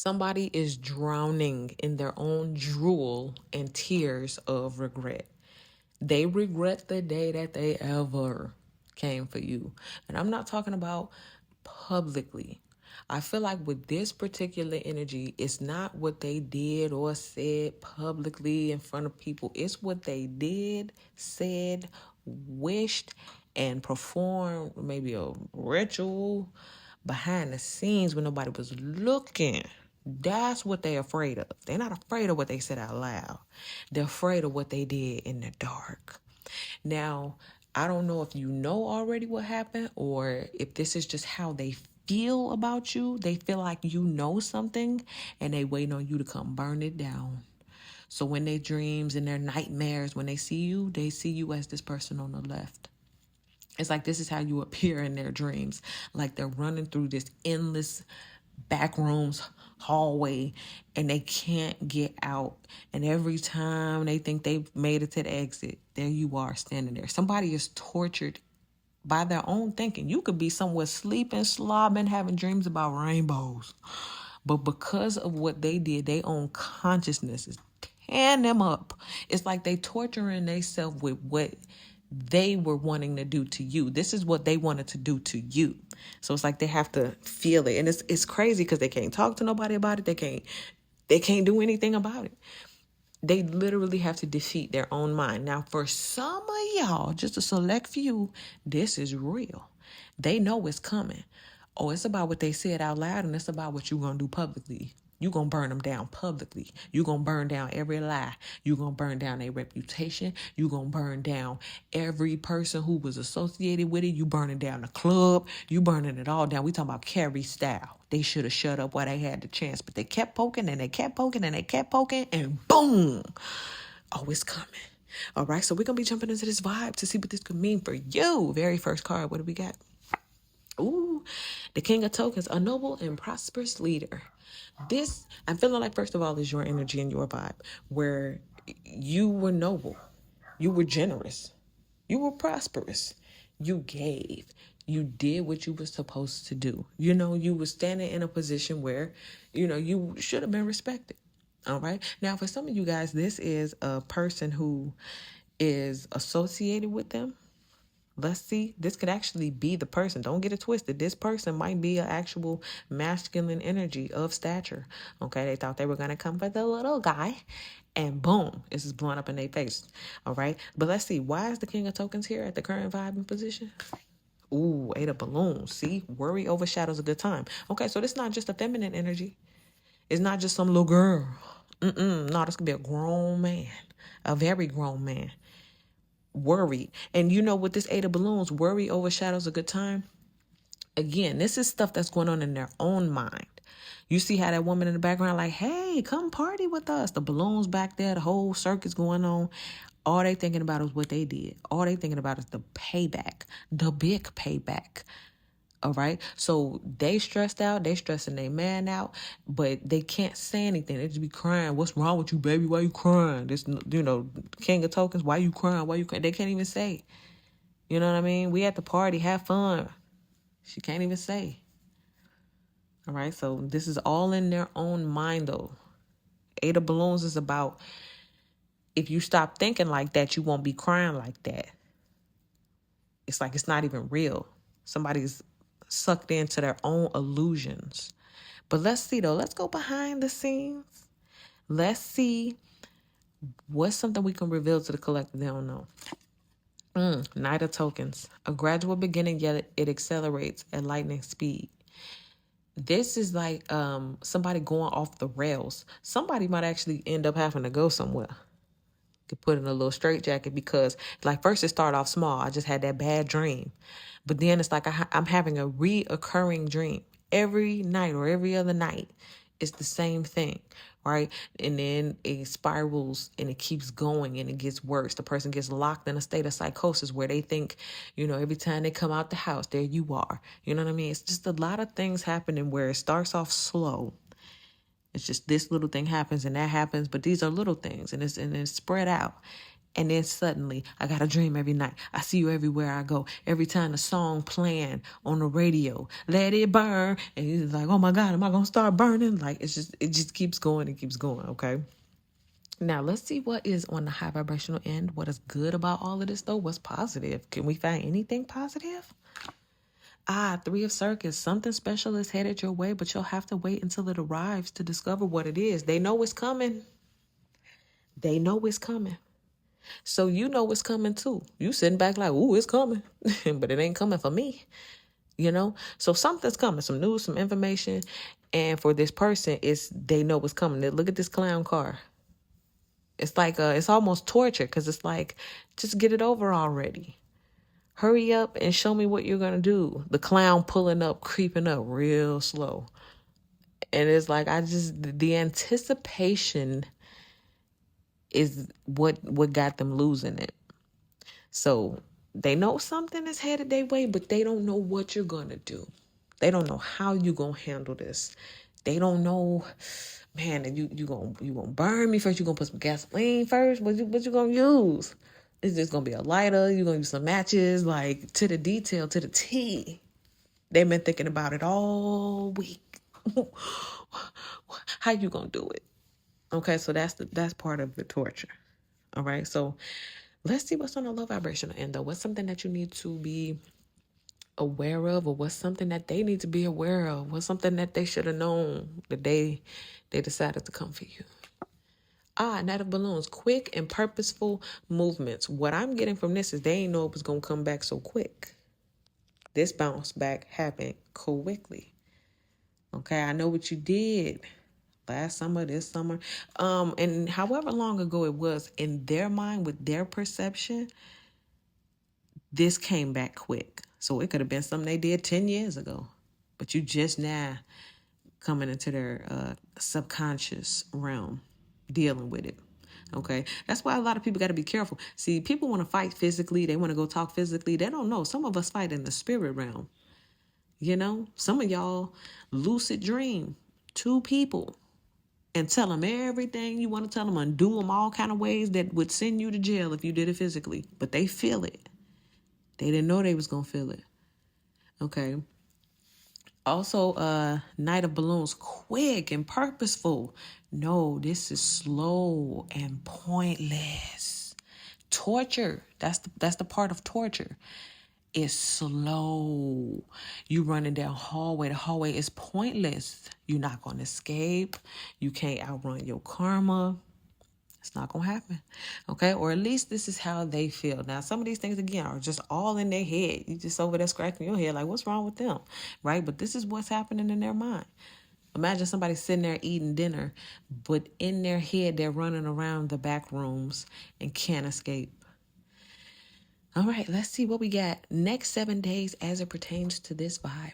Somebody is drowning in their own drool and tears of regret. They regret the day that they ever came for you. And I'm not talking about publicly. I feel like with this particular energy, it's not what they did or said publicly in front of people. It's what they did, said, wished, and performed maybe a ritual behind the scenes when nobody was looking. That's what they're afraid of. They're not afraid of what they said out loud. They're afraid of what they did in the dark. Now, I don't know if you know already what happened or if this is just how they feel about you. They feel like you know something and they waiting on you to come burn it down. So when they dreams and their nightmares, when they see you as this person on the left. It's like this is how you appear in their dreams. Like they're running through this endless back rooms hallway and they can't get out. And every time they think they've made it to the exit, there you are standing there. Somebody is tortured by their own thinking. You could be somewhere sleeping, slobbing, having dreams about rainbows. But because of what they did, their own consciousness is tearing them up. It's like they torturing themselves with what they were wanting to do to you. This is what they wanted to do to you. So it's like they have to feel it. And it's crazy because they can't talk to nobody about it. They can't do anything about it. They literally have to defeat their own mind. Now, for some of y'all, just a select few, this is real. They know it's coming. Oh, it's about what they said out loud, and it's about what you're going to do publicly. You're going to burn them down publicly. You're going to burn down every lie. You're going to burn down their reputation. You're going to burn down every person who was associated with it. You burning down the club. You burning it all down. We talking about Carrie style. They should have shut up while they had the chance, but they kept poking and they kept poking and they kept poking and boom. Oh, it's coming. All right, so we're going to be jumping into this vibe to see what this could mean for you. Very first card, what do we got? Ooh, the King of Tokens, a noble and prosperous leader. This, I'm feeling like, first of all, is your energy and your vibe, where you were noble, you were generous, you were prosperous, you gave, you did what you were supposed to do. You know, you were standing in a position where, you know, you should have been respected. All right. Now, for some of you guys, this is a person who is associated with them. Let's see, this could actually be the person. Don't get it twisted. This person might be an actual masculine energy of stature. Okay, they thought they were going to come for the little guy. And boom, this is blowing up in their face. All right, but let's see. Why is the King of Tokens here at the current vibing position? Ooh, 8 of balloons. See, worry overshadows a good time. Okay, so this is not just a feminine energy. It's not just some little girl. No, this could be a grown man, a very grown man. Worry. And you know, with this 8 of balloons, worry overshadows a good time. Again, this is stuff that's going on in their own mind. You see how that woman in the background, like, hey, come party with us. The balloons back there, the whole circus going on. All they thinking about is what they did. All they thinking about is the payback, the big payback. All right. So they stressed out. They stressing their man out, but they can't say anything. They just be crying. What's wrong with you, baby? Why you crying? This, you know, King of Tokens. Why you crying? Why you crying? They can't even say. You know what I mean? We at the party. Have fun. She can't even say. All right. So this is all in their own mind, though. 8 of balloons is about if you stop thinking like that, you won't be crying like that. It's like it's not even real. Somebody's sucked into their own illusions. But let's see, though. Let's go behind the scenes. Let's see what's something we can reveal to the collective they don't know. Knight of Tokens. A gradual beginning, yet it accelerates at lightning speed. This is like somebody going off the rails. Somebody might actually end up having to go somewhere. Could put in a little straitjacket because, like, first it started off small. I just had that bad dream. But then it's like I'm having a reoccurring dream every night or every other night. It's the same thing, right? And then it spirals and it keeps going and it gets worse. The person gets locked in a state of psychosis where they think, you know, every time they come out the house, there you are. You know what I mean? It's just a lot of things happening where it starts off slow. It's just this little thing happens and that happens, but these are little things and it's spread out. And then suddenly, I got a dream every night. I see you everywhere I go. Every time the song playing on the radio, let it burn. And he's like, oh my God, am I going to start burning? Like, it just keeps going and keeps going, okay? Now, let's see what is on the high vibrational end. What is good about all of this, though? What's positive? Can we find anything positive? Three of Circuits. Something special is headed your way, but you'll have to wait until it arrives to discover what it is. They know it's coming. They know it's coming. So you know it's coming too. You sitting back like, ooh, it's coming. But it ain't coming for me. You know? So something's coming. Some news, some information. And for this person, they know it's coming. Look at this clown car. It's like it's almost torture because it's like, just get it over already. Hurry up and show me what you're going to do. The clown pulling up, creeping up real slow. And it's like, the anticipation is what got them losing it. So they know something is headed their way, but they don't know what you're going to do. They don't know how you're going to handle this. They don't know, man, you going to burn me first. You're going to put some gasoline first. What you going to use? It's just going to be a lighter. You're going to use some matches, like to the detail, to the T. They've been thinking about it all week. How you going to do it? Okay, so that's part of the torture. All right, so let's see what's on the low vibrational end, though. What's something that you need to be aware of, or what's something that they need to be aware of? What's something that they should have known the day they decided to come for you? Knight of Balloons. Quick and purposeful movements. What I'm getting from this is they ain't know it was going to come back so quick. This bounce back happened quickly. Okay, I know what you did last summer, this summer. And however long ago it was, in their mind, with their perception, this came back quick. So it could have been something they did 10 years ago. But you just now coming into their subconscious realm, dealing with it. Okay, that's why a lot of people got to be careful. See, people want to fight physically. They want to go talk physically. They don't know. Some of us fight in the spirit realm. You know, some of y'all lucid dream 2 people and tell them everything you want to tell them, and do them all kind of ways that would send you to jail if you did it physically. But they feel it. They didn't know they was going to feel it. Okay. Also, Knight of Balloons, quick and purposeful. No, this is slow and pointless. Torture. That's the part of torture. It's slow. You running down hallway. The hallway is pointless. You're not going to escape. You can't outrun your karma. It's not going to happen. Okay? Or at least this is how they feel. Now, some of these things, again, are just all in their head. You just over there scratching your head like, what's wrong with them? Right? But this is what's happening in their mind. Imagine somebody sitting there eating dinner, but in their head, they're running around the back rooms and can't escape. All right, let's see what we got. Next 7 days as it pertains to this vibe.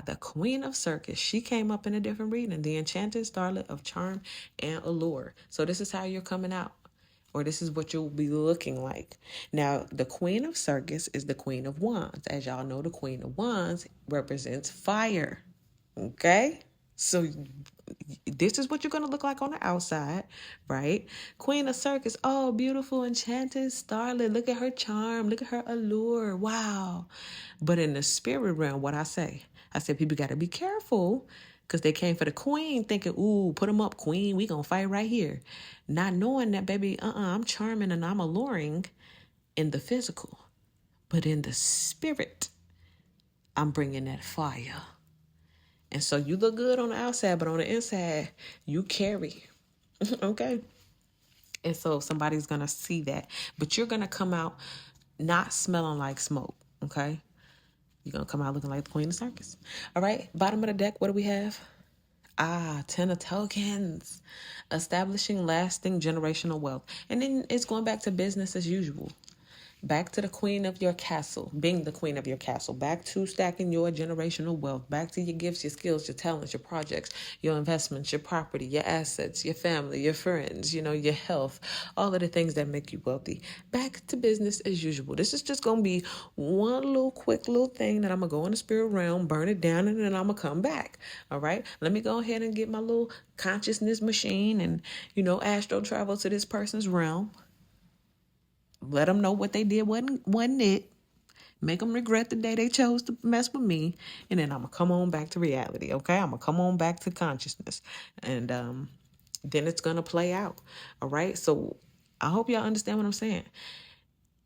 The Queen of Circus. She came up in a different reading. The Enchanted Starlet of Charm and Allure. So this is how you're coming out. Or this is what you'll be looking like. Now, the Queen of Circus is the Queen of Wands. As y'all know, the Queen of Wands represents fire. Okay? So this is what you're going to look like on the outside, right? Queen of Circus. Oh, beautiful, enchanted starlet. Look at her charm. Look at her allure. Wow. But in the spirit realm, what I said people got to be careful because they came for the queen thinking, ooh, put them up, queen. We going to fight right here. Not knowing that, baby, I'm charming and I'm alluring in the physical. But in the spirit, I'm bringing that fire. And so you look good on the outside, but on the inside, you carry. Okay? And so somebody's going to see that. But you're going to come out not smelling like smoke. Okay? You're going to come out looking like the Queen of Circus. All right? Bottom of the deck, what do we have? 10 of tokens. Establishing lasting generational wealth. And then it's going back to business as usual. Back to the queen of your castle, being the queen of your castle. Back to stacking your generational wealth. Back to your gifts, your skills, your talents, your projects, your investments, your property, your assets, your family, your friends, your health, all of the things that make you wealthy. Back to business as usual. This is just going to be one little quick little thing that I'm going to go in the spirit realm, burn it down, and then I'm going to come back. All right. Let me go ahead and get my little consciousness machine and, astro travel to this person's realm. Let them know what they did wasn't it. Make them regret the day they chose to mess with me. And then I'm going to come on back to reality, okay? I'm going to come on back to consciousness. And then it's going to play out, all right? So I hope y'all understand what I'm saying.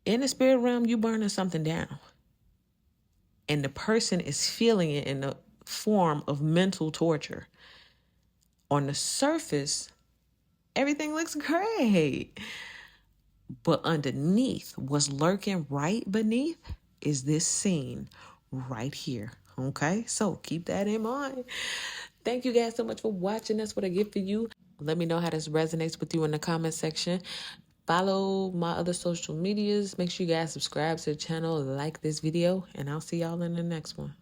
In the spirit realm, you burning something down. And the person is feeling it in the form of mental torture. On the surface, everything looks great. But underneath, what's lurking right beneath is this scene right here. Okay, so keep that in mind. Thank you guys so much for watching. That's what I get for you. Let me know how this resonates with you in the comment section. Follow my other social medias. Make sure you guys subscribe to the channel, like this video, and I'll see y'all in the next one.